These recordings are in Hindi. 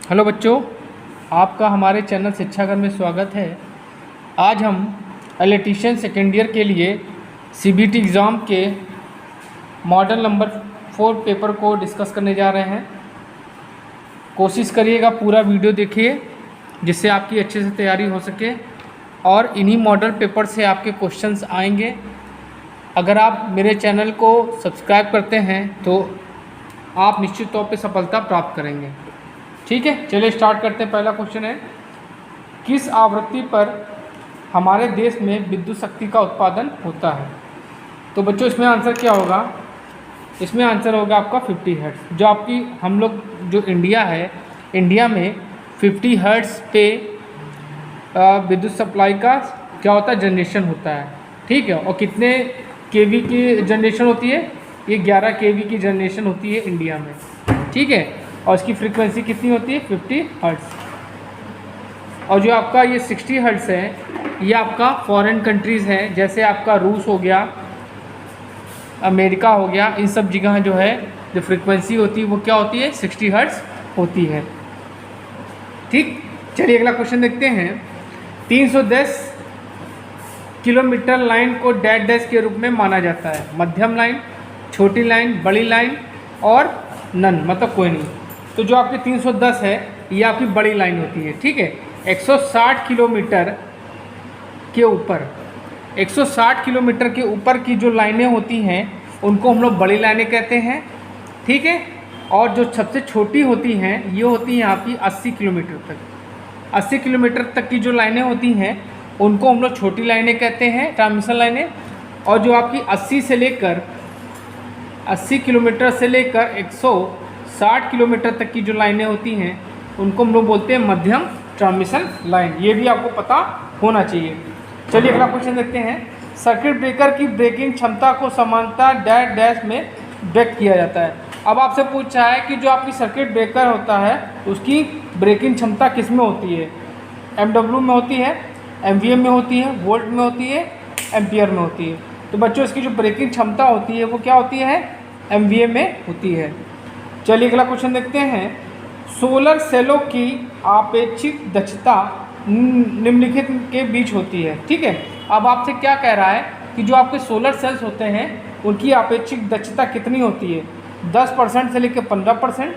हेलो बच्चों, आपका हमारे चैनल शिक्षागर में स्वागत है। आज हम इलेक्ट्रीशियन सेकेंड ईयर के लिए सीबीटी एग्ज़ाम के मॉडल नंबर 4 पेपर को डिस्कस करने जा रहे हैं। कोशिश करिएगा पूरा वीडियो देखिए जिससे आपकी अच्छे से तैयारी हो सके और इन्हीं मॉडल पेपर से आपके क्वेश्चंस आएंगे। अगर आप मेरे चैनल को सब्सक्राइब करते हैं तो आप निश्चित तौर पे सफलता प्राप्त करेंगे। ठीक है, चलिए स्टार्ट करते हैं। पहला क्वेश्चन है, किस आवृत्ति पर हमारे देश में विद्युत शक्ति का उत्पादन होता है? तो बच्चों इसमें आंसर क्या होगा? इसमें आंसर होगा आपका 50 हर्ट्ज़। जो आपकी हम लोग जो इंडिया है, इंडिया में 50 हर्ट्ज़ पे विद्युत सप्लाई का क्या होता है, जनरेशन होता है। ठीक है, और कितने केवी की जनरेशन होती है? ये 11 केवी की जनरेशन होती है इंडिया में। ठीक है, और इसकी फ्रीक्वेंसी कितनी होती है? 50 हर्ट्ज़। और जो आपका ये 60 हर्ट्ज़ है, ये आपका फॉरेन कंट्रीज़ है, जैसे आपका रूस हो गया, अमेरिका हो गया, इन सब जगह जो है जो फ्रीक्वेंसी होती है वो क्या होती है? 60 हर्ट्ज़ होती है। ठीक, चलिए अगला क्वेश्चन देखते हैं। 310 किलोमीटर लाइन को डैश डैश के रूप में माना जाता है। मध्यम लाइन, छोटी लाइन, बड़ी लाइन और नन, मतलब कोई नहीं। तो जो आपकी 310 है ये आपकी बड़ी लाइन होती है। ठीक है, 160 किलोमीटर के ऊपर, 160 किलोमीटर के ऊपर की जो लाइनें होती हैं उनको हम लोग बड़ी लाइनें कहते हैं। ठीक है, और जो सबसे छोटी होती हैं ये होती हैं आपकी 80 किलोमीटर तक। 80 किलोमीटर तक की जो लाइनें होती हैं उनको हम लोग छोटी लाइनें कहते हैं, ट्रांसमिशन लाइनें। और जो आपकी 80 किलोमीटर से लेकर 160 किलोमीटर तक की जो लाइनें होती हैं उनको हम लोग बोलते हैं मध्यम ट्रांसमिशन लाइन। ये भी आपको पता होना चाहिए। चलिए अगला क्वेश्चन देखते हैं। सर्किट ब्रेकर की ब्रेकिंग क्षमता को समानता डैश डैश में व्यक्त किया जाता है। अब आपसे पूछा है कि जो आपकी सर्किट ब्रेकर होता है उसकी ब्रेकिंग क्षमता किस में होती है? एमडब्ल्यू में होती है, एमवीए में होती है, वोल्ट में होती है, एम्पियर में होती है। तो बच्चों इसकी जो ब्रेकिंग क्षमता होती है वो क्या होती है? एमवीए में होती है। चलिए अगला क्वेश्चन देखते हैं। सोलर सेलों की आपेक्षिक दक्षता निम्नलिखित के बीच होती है। ठीक है, अब आपसे क्या कह रहा है कि जो आपके सोलर सेल्स होते हैं उनकी आपेक्षिक दक्षता कितनी होती है? 10% से लेकर 15%,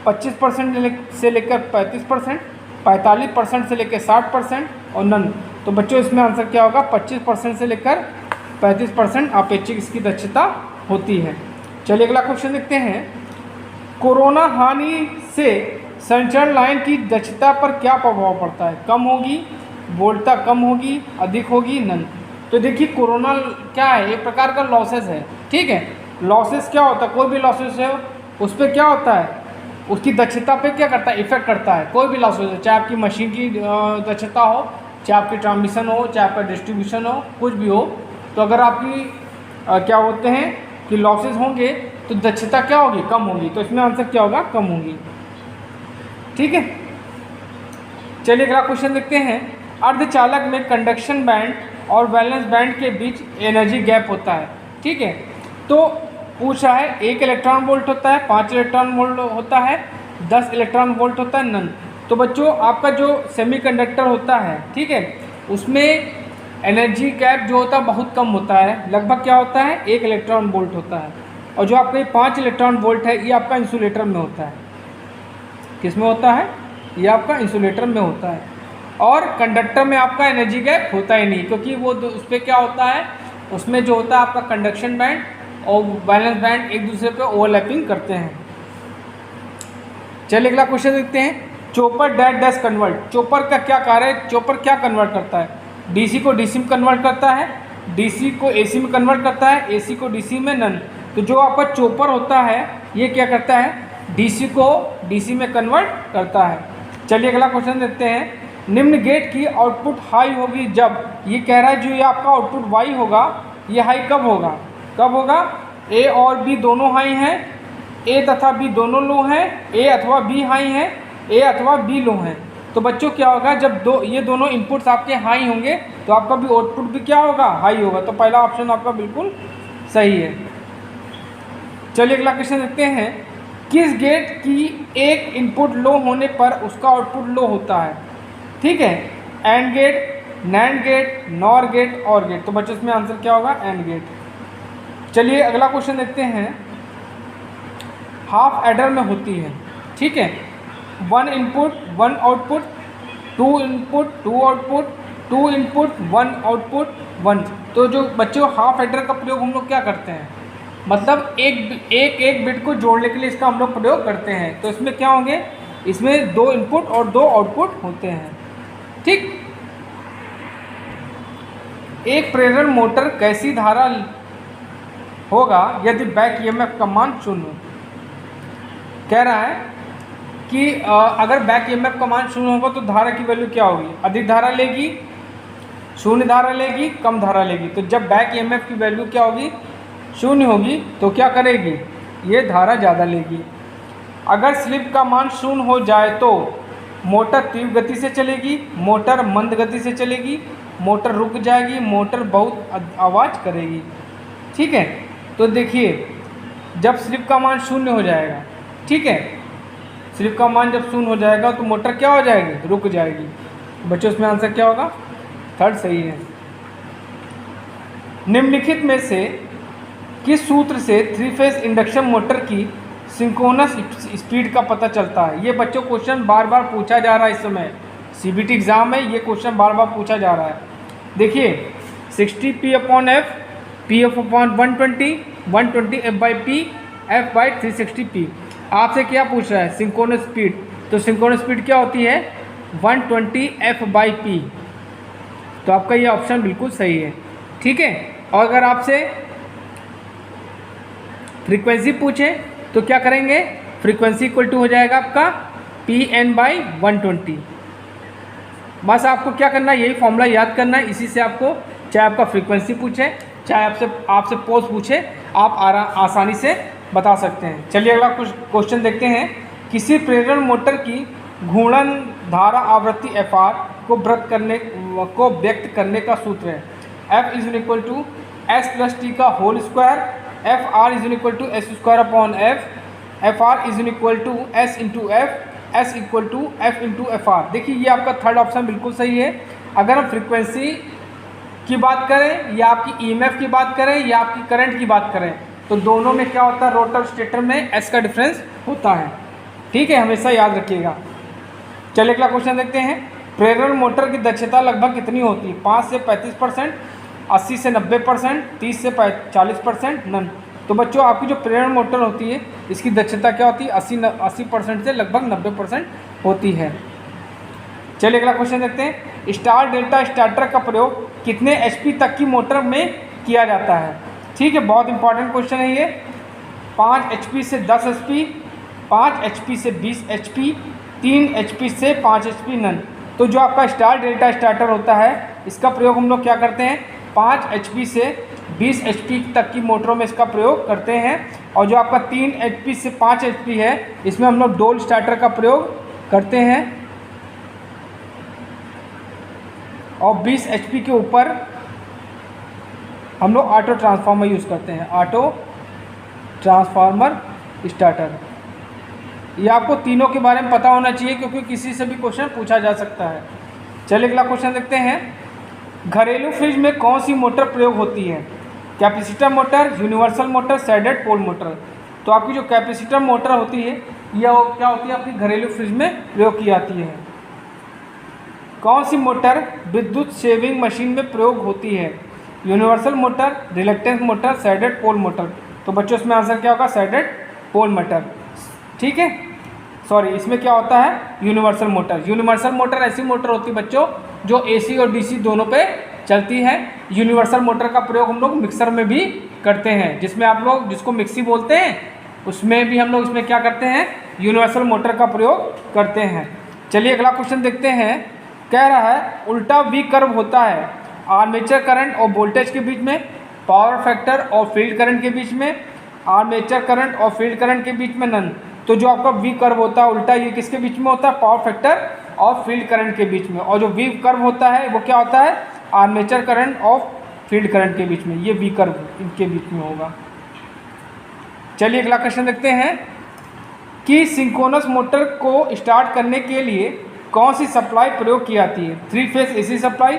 25% से लेकर 35%, 45% से लेकर 60% और नन। तो बच्चों इसमें आंसर क्या होगा? 25% से लेकर 35% आपेक्षिक इसकी दक्षता होती है। चलिए अगला क्वेश्चन देखते हैं। कोरोना हानि से संचरण लाइन की दक्षता पर क्या प्रभाव पड़ता है? कम होगी, वोल्टता कम होगी, अधिक होगी, नन। तो देखिए कोरोना क्या है? एक प्रकार का लॉसेस है। ठीक है, लॉसेस क्या होता है? कोई भी लॉसेस है उस पर क्या होता है? उसकी दक्षता पे क्या करता है? इफेक्ट करता है। कोई भी लॉसेस है, चाहे आपकी मशीन की दक्षता हो, चाहे आपकी ट्रांसमिशन हो, चाहे आपका डिस्ट्रीब्यूशन हो, कुछ भी हो। तो अगर आपकी क्या होते हैं कि लॉसेस होंगे तो दक्षता क्या होगी? कम होगी। तो इसमें आंसर क्या होगा? कम होगी। ठीक है, चलिए अगला क्वेश्चन देखते हैं। अर्धचालक में कंडक्शन बैंड और वैलेंस बैंड के बीच एनर्जी गैप होता है। ठीक है, तो पूछा है 1 इलेक्ट्रॉन वोल्ट होता है, 5 इलेक्ट्रॉन वोल्ट होता है, 10 इलेक्ट्रॉन वोल्ट होता है, नन। तो बच्चों आपका जो सेमीकंडक्टर होता है, ठीक है, उसमें एनर्जी गैप जो होता है बहुत कम होता है। लगभग क्या होता है? 1 इलेक्ट्रॉन वोल्ट होता है। और जो आपका 5 इलेक्ट्रॉन वोल्ट है ये आपका इंसुलेटर में होता है। किस में होता है? ये आपका इंसुलेटर में होता है। और कंडक्टर में आपका एनर्जी गैप होता ही नहीं, क्योंकि वो उस पर क्या होता है, उसमें जो होता है आपका कंडक्शन बैंड और वैलेंस बैंड एक दूसरे पे ओवरलैपिंग करते हैं। चलिए अगला क्वेश्चन देखते हैं। Chopper dash dash convert. Chopper का क्या कार्य है? चॉपर क्या कन्वर्ट करता है? डीसी को डीसी में कन्वर्ट करता है, डीसी को एसी में कन्वर्ट करता है, एसी को डीसी में, नन। तो जो आपका चॉपर होता है ये क्या करता है? डीसी को डीसी में कन्वर्ट करता है। चलिए अगला क्वेश्चन देखते हैं। निम्न गेट की आउटपुट हाई होगी जब, ये कह रहा है जो ये आपका आउटपुट वाई होगा ये हाई कब होगा? कब होगा? ए और बी दोनों हाई हैं, ए तथा बी दोनों लो हैं, ए अथवा बी हाई हैं, ए अथवा बी लो हैं। तो बच्चों क्या होगा? जब ये दोनों इनपुट्स आपके हाई होंगे तो आपका भी आउटपुट भी क्या होगा? हाई होगा। तो पहला ऑप्शन आपका बिल्कुल सही है। चलिए अगला क्वेश्चन देखते हैं। किस गेट की एक इनपुट लो होने पर उसका आउटपुट लो होता है? ठीक है, AND gate, NAND gate, NOR gate, OR gate. तो बच्चों इसमें आंसर क्या होगा? AND gate. चलिए अगला क्वेश्चन देखते हैं। हाफ एडर में होती है, ठीक है, 1 input 1 output, 2 input 2 output, 2 input 1 output 1। तो जो बच्चों हाफ एडर का प्रयोग हम लोग क्या करते हैं, मतलब एक बिट को जोड़ने के लिए इसका हम लोग प्रयोग करते हैं। तो इसमें क्या होंगे, इसमें 2 इनपुट और 2 आउटपुट होते हैं, ठीक। एक प्रेरण मोटर कैसी धारा होगा यदि बैक ईएमएफ का मान 0? कह रहा है कि अगर बैक ईएमएफ का मान 0 होगा तो धारा की वैल्यू क्या होगी? अधिक धारा लेगी, शून्य धारा लेगी, कम धारा लेगी। तो जब बैक ईएमएफ की वैल्यू क्या होगी? 0 होगी, तो क्या करेगी? ये धारा ज़्यादा लेगी। अगर स्लिप का मान 0 हो जाए तो मोटर तीव्र गति से चलेगी, मोटर मंद गति से चलेगी, मोटर रुक जाएगी, मोटर बहुत आवाज़ करेगी, ठीक है। तो देखिए जब स्लिप का मान 0 हो जाएगा, ठीक है, स्लिप का मान जब 0 हो जाएगा तो मोटर क्या हो जाएगी? रुक जाएगी। बच्चों इसमें आंसर क्या होगा? थर्ड सही है। निम्नलिखित में से किस सूत्र से 3 फेज इंडक्शन मोटर की सिंक्रोनस स्पीड का पता चलता है? ये बच्चों क्वेश्चन बार बार पूछा जा रहा है, इस समय सीबीटी एग्जाम में ये क्वेश्चन बार बार पूछा जा रहा है। देखिए 60 P/F, P/120, 120 F/P, F/360 P। आपसे क्या पूछ रहा है? Synchronous speed. तो सिंक्रोनस स्पीड क्या होती है? 120 F/P। तो आपका ये ऑप्शन बिल्कुल सही है, ठीक है। और अगर आपसे फ्रीक्वेंसी पूछे तो क्या करेंगे? फ्रीक्वेंसी इक्वल टू हो जाएगा आपका Pn/120। बस आपको क्या करना है? यही फॉर्मूला याद करना है। इसी से आपको, चाहे आपका फ्रीक्वेंसी पूछे चाहे आपसे पोज पूछे, आप आसानी से बता सकते हैं। चलिए अगला कुछ क्वेश्चन देखते हैं। किसी प्रेरण मोटर की घूर्णन धारा आवृत्ति Fr को व्यक्त करने का सूत्र है F = S + T का whole square, Fr = S²/F, Fr = S × F, S = F × Fr। देखिए ये आपका थर्ड ऑप्शन बिल्कुल सही है। अगर हम फ्रीक्वेंसी की बात करें या आपकी ईएमएफ की बात करें या आपकी करंट की बात करें, तो दोनों में क्या होता है? रोटर स्टेटर में एस का डिफरेंस होता है, ठीक है, हमेशा याद रखिएगा। चलिए अगला क्वेश्चन देखते हैं। प्रेरण मोटर की दक्षता लगभग कितनी होती है? 5 से 35%, 80 से 90%, 30 से 40%, नन। तो बच्चों आपकी जो प्रेरण मोटर होती है इसकी दक्षता क्या होती है? 80% से लगभग 90% होती है। चलिए अगला क्वेश्चन देखते हैं। स्टार डेल्टा स्टार्टर का प्रयोग कितने HP तक की मोटर में किया जाता है? ठीक है, बहुत इंपॉर्टेंट क्वेश्चन है ये। 5 HP से 10 HP, 5 HP से 20 HP, 3 HP से 5 HP, नन। तो जो आपका स्टार डेल्टा स्टार्टर होता है इसका प्रयोग हम लोग क्या करते हैं? 5 HP से 20 HP तक की मोटरों में इसका प्रयोग करते हैं। और जो आपका 3 HP से 5 HP है इसमें हम लोग डोल स्टार्टर का प्रयोग करते हैं। और 20 HP के ऊपर हम लोग ऑटो ट्रांसफार्मर यूज़ करते हैं, ऑटो ट्रांसफार्मर स्टार्टर। ये आपको तीनों के बारे में पता होना चाहिए क्योंकि किसी से भी क्वेश्चन पूछा जा सकता है। चलिए अगला क्वेश्चन देखते हैं। घरेलू फ्रिज में कौन सी मोटर प्रयोग होती है? Capacitor motor, universal motor, shaded pole motor. तो आपकी जो कैपेसिटर मोटर होती है यह क्या होती है? आपकी घरेलू फ्रिज में प्रयोग की जाती है। कौन सी मोटर विद्युत शेविंग मशीन में प्रयोग होती है? Universal motor, reluctance motor, shaded pole motor. तो बच्चों इसमें आंसर क्या होगा? सैडेड पोल मोटर, ठीक है। सॉरी, इसमें क्या होता है? Universal motor. यूनिवर्सल मोटर ऐसी मोटर होती है बच्चों जो AC और DC दोनों पे चलती है। यूनिवर्सल मोटर का प्रयोग हम लोग मिक्सर में भी करते हैं, जिसमें आप लोग जिसको मिक्सी बोलते हैं उसमें भी हम लोग इसमें क्या करते हैं? यूनिवर्सल मोटर का प्रयोग करते हैं। चलिए अगला क्वेश्चन देखते हैं। कह रहा है उल्टा V कर्व होता है आर्मेचर करंट और वोल्टेज के बीच में, पावर फैक्टर और फील्ड करंट के बीच में, आर्मेचर करंट और फील्ड करंट के बीच में, नन। तो जो आपका V कर्व होता है उल्टा, ये किसके बीच में होता है? पावर फैक्टर और फील्ड करंट के बीच में। और जो V कर्व होता है वो क्या होता है? आर्मेचर करंट और फील्ड करंट के बीच में। ये V कर्व इनके बीच में होगा। चलिए अगला क्वेश्चन देखते हैं। कि सिंक्रोनस मोटर को स्टार्ट करने के लिए कौन सी सप्लाई प्रयोग की जाती है? 3 phase AC supply,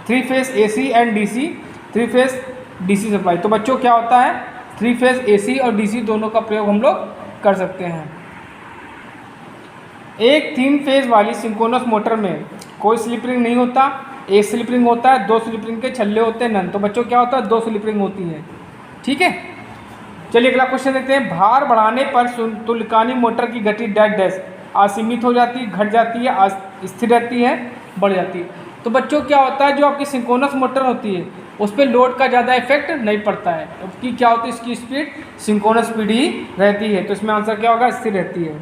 3 phase AC and DC, 3 phase DC supply. तो बच्चों क्या होता है, 3 फेज AC और DC दोनों का प्रयोग हम लोग कर सकते हैं। एक 3 फेज वाली सिंक्रोनस मोटर में कोई स्लिप रिंग नहीं होता, एक स्लिप रिंग होता है, 2 स्लिप रिंग के छल्ले होते हैं नन। तो बच्चों क्या होता है, 2 स्लिप रिंग होती है। ठीक है, चलिए अगला क्वेश्चन देखते हैं। भार बढ़ाने पर तुल्यकालिक मोटर की गति डैश डैश असीमित हो जाती है, घट जाती है, स्थिर रहती है, बढ़ जाती है। तो बच्चों क्या होता है, जो आपकी सिंक्रोनस मोटर होती है उस पर लोड का ज़्यादा इफेक्ट नहीं पड़ता है। उसकी क्या होती है, इसकी स्पीड सिंक्रोनस स्पीड ही रहती है। तो इसमें आंसर क्या होगा, स्थिर रहती है।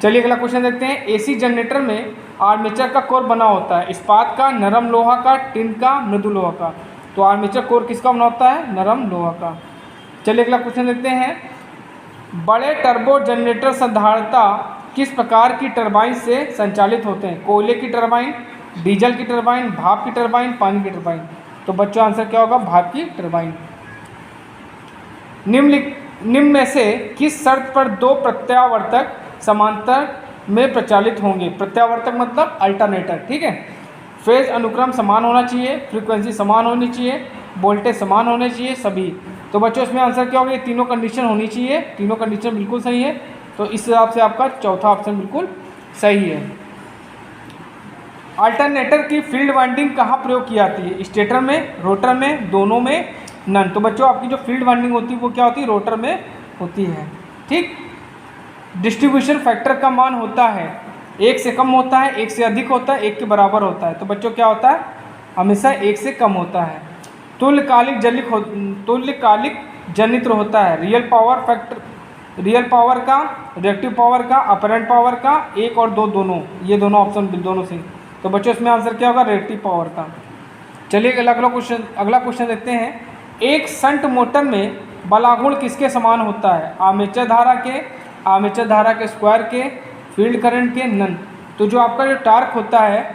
चलिए अगला क्वेश्चन देखते हैं। AC जनरेटर में आर्मेचर का कोर बना होता है इस्पात का, नरम लोहा का, टिन का, मृदु लोहा का। तो आर्मेचर कोर किसका बना होता है, नरम लोहा का। चलिए अगला क्वेश्चन देखते हैं। बड़े टर्बो जनरेटर साधारणतः किस प्रकार की टरबाइन से संचालित होते हैं? कोयले की टरबाइन, डीजल की टरबाइन, भाप की टरबाइन, पानी की टरबाइन। तो बच्चों आंसर क्या होगा, भाप की टरबाइन। निम्न में से किस शर्त पर 2 प्रत्यावर्तक समांतर में प्रचालित होंगे? प्रत्यावर्तक मतलब अल्टरनेटर। ठीक है, फेज अनुक्रम समान होना चाहिए, फ्रीक्वेंसी समान होनी चाहिए, वोल्टेज समान होने चाहिए, सभी। तो बच्चों इसमें आंसर क्या होगा, ये तीनों कंडीशन होनी चाहिए। तीनों कंडीशन बिल्कुल सही है, तो इस हिसाब से आपका चौथा ऑप्शन बिल्कुल सही है। अल्टरनेटर की फील्ड वाइंडिंग कहाँ प्रयोग की जाती है? स्टेटर में, रोटर में, दोनों में, नन। तो बच्चों आपकी जो फील्ड वाइंडिंग होती है वो क्या होती है, रोटर में होती है। ठीक, डिस्ट्रीब्यूशन फैक्टर का मान होता है 1 से कम होता है, 1 से अधिक होता है, 1 के बराबर होता है। तो बच्चों क्या होता है, हमेशा 1 से कम होता है। तुल्यकालिक जनित्र होता है real power factor, real power का, रिएक्टिव पावर का, अपरेंट पावर का, 1 और 2 दोनों, ये दोनों ऑप्शन दोनों से। तो बच्चों इसमें आंसर क्या होगा, रिएक्टिव पावर का। चलिए अगला क्वेश्चन देखते हैं। एक शंट मोटर में बलागुण किसके समान होता है? आर्मेचर धारा के, आर्मेचर धारा के स्क्वायर के, फील्ड करंट के, नन। तो जो आपका जो टार्क होता है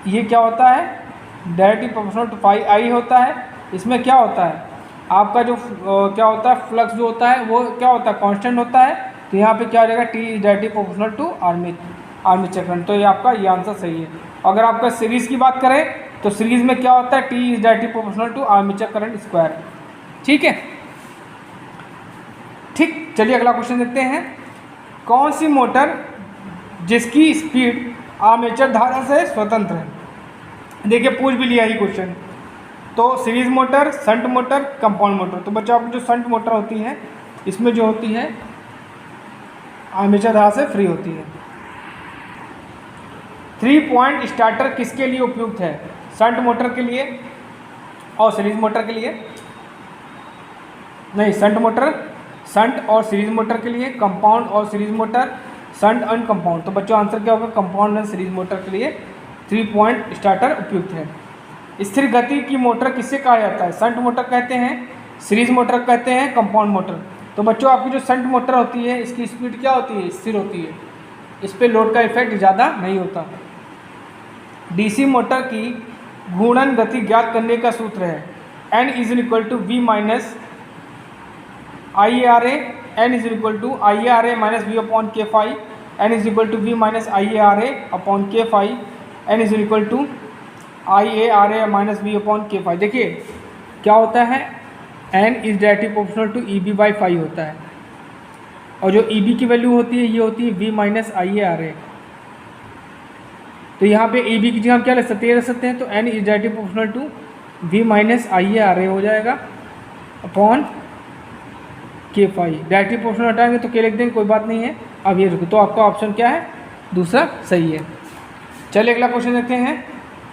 ये क्या होता है, डायरेक्टली प्रोपोर्शनल टू पाई आई होता है। इसमें क्या होता है, आपका जो क्या होता है, फ्लक्स जो होता है वो क्या होता है, कांस्टेंट होता है। तो यहाँ पे क्या हो जाएगा, T is directly proportional to armature current. तो ये आपका ये आंसर सही है। अगर आपका सीरीज़ की बात करें तो सीरीज़ में क्या होता है, T is directly proportional to armature current square. ठीक है, ठीक। चलिए अगला क्वेश्चन देखते हैं। कौन सी मोटर जिसकी स्पीड आर्मेचर धारा से स्वतंत्र है? देखिए पूछ भी लिया ही क्वेश्चन। तो series motor, shunt motor, compound motor. तो बच्चों आपकी जो शंट मोटर होती है इसमें जो होती है आर्मेचर धारा से फ्री होती है। 3 पॉइंट स्टार्टर किसके लिए उपयुक्त है? शंट मोटर के लिए और सीरीज मोटर के लिए नहीं, शंट और सीरीज मोटर के लिए, कंपाउंड और series motor, shunt and compound. तो बच्चों आंसर क्या होगा, कंपाउंड एंड सीरीज मोटर के लिए 3 पॉइंट स्टार्टर उपयुक्त है। स्थिर गति की मोटर किससे कहा जाता है? शंट मोटर कहते हैं, सीरीज मोटर कहते हैं, कंपाउंड मोटर। तो बच्चों आपकी जो शंट मोटर होती है इसकी स्पीड क्या होती है, स्थिर होती है, इस पर लोड का इफेक्ट ज़्यादा नहीं होता। डीसी मोटर की घूर्णन गति ज्ञात करने का सूत्र है N is equal to V minus IARA, N is equal to IARA minus V upon K phi, N is equal to V minus IARA upon K phi, N is equal to IARA minus V upon K phi. देखिए क्या होता है, N is directly proportional to EB by phi होता है, और जो EB की वैल्यू होती है ये होती है V माइनस IARA। तो यहाँ पे EB की जगह हम क्या ले सकते हैं, तो N is directly proportional to V minus IARA हो जाएगा upon K phi. Directly proportional हटाएंगे तो K लिख देंगे, कोई बात नहीं है। अब ये रुको, तो आपका ऑप्शन क्या है, दूसरा सही है। चलिए अगला क्वेश्चन देखते हैं।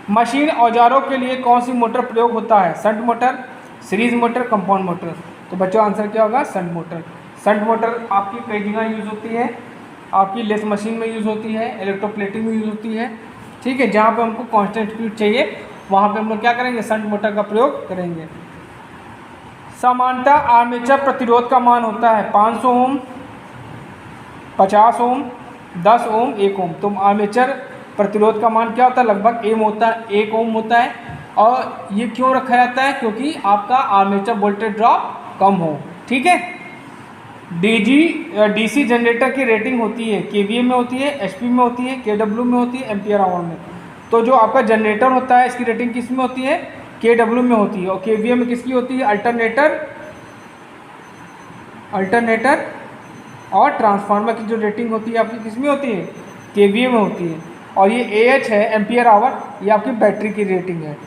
मशीन औजारों के लिए कौन सी मोटर प्रयोग होता है? Shunt motor, series motor, compound motor. तो बच्चों आंसर क्या होगा, शंट मोटर। शंट मोटर आपकी कई जगह यूज़ होती है, आपकी लेथ मशीन में यूज़ होती है, इलेक्ट्रोप्लेटिंग में यूज़ होती है। ठीक है, जहाँ पे हमको कांस्टेंट स्पीड चाहिए वहाँ पे हम लोग क्या करेंगे, शंट मोटर का प्रयोग करेंगे। सामान्यतः आर्मेचर प्रतिरोध का मान होता है 500 ओम, 50 ओम, 10 ओम, 1 ओम। तो आर्मेचर प्रतिरोध का मान क्या होता है, लगभग 1 ओम होता है। और ये क्यों रखा जाता है, क्योंकि आपका आर्मेचर वोल्टेज ड्रॉप कम हो। ठीक है, डीसी जनरेटर की रेटिंग होती है केवीए में होती है, एचपी में होती है, केडब्ल्यू में होती है, एम्पियर आवर में। तो जो आपका जनरेटर होता है इसकी रेटिंग किस में होती है? केडब्ल्यू में होती है। और केवीए में किसकी होती है? अल्टरनेटर और ट्रांसफार्मर की जो रेटिंग होती है आपकी किस में होती है? केवीए में होती है। और ये एएच है एम्पियर आवर, ये आपकी बैटरी की रेटिंग है।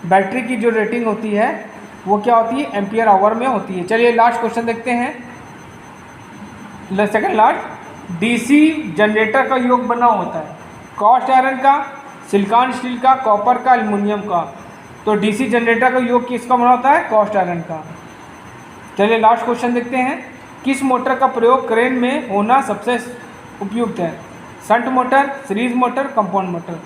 बैटरी की जो रेटिंग होती है वो क्या होती है? एम्पियर आवर में होती है। चलिए लास्ट क्वेश्चन देखते हैं। सेकंड लास्ट, डीसी जनरेटर का योग बना होता है कास्ट आयरन का, सिलिकॉन स्टील का, कॉपर का, एल्युमिनियम का। तो डीसी जनरेटर का योग किसका बना होता है? कास्ट आयरन का। चलिए लास्ट क्वेश्चन देखते हैं। किस मोटर का प्रयोग क्रेन में होना सबसे उपयुक्त है? Shunt motor, series motor, compound motor.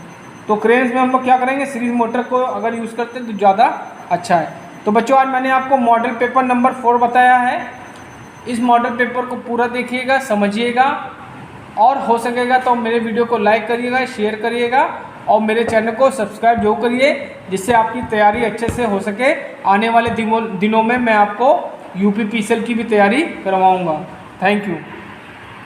तो क्रेन्स में हम लोग क्या करेंगे? सीरीज मोटर को अगर यूज़ करते हैं तो ज़्यादा अच्छा है। तो बच्चों आज मैंने आपको मॉडल पेपर नंबर 4 बताया है। इस मॉडल पेपर को पूरा देखिएगा, समझिएगा, और हो सकेगा तो मेरे वीडियो को लाइक करिएगा, शेयर करिएगा, और मेरे चैनल को सब्सक्राइब जरूर करिए, जिससे आपकी तैयारी अच्छे से हो सके। आने वाले दिनों में मैं आपको यूपीपीसीएल की भी तैयारी करवाऊँगा। Thank you.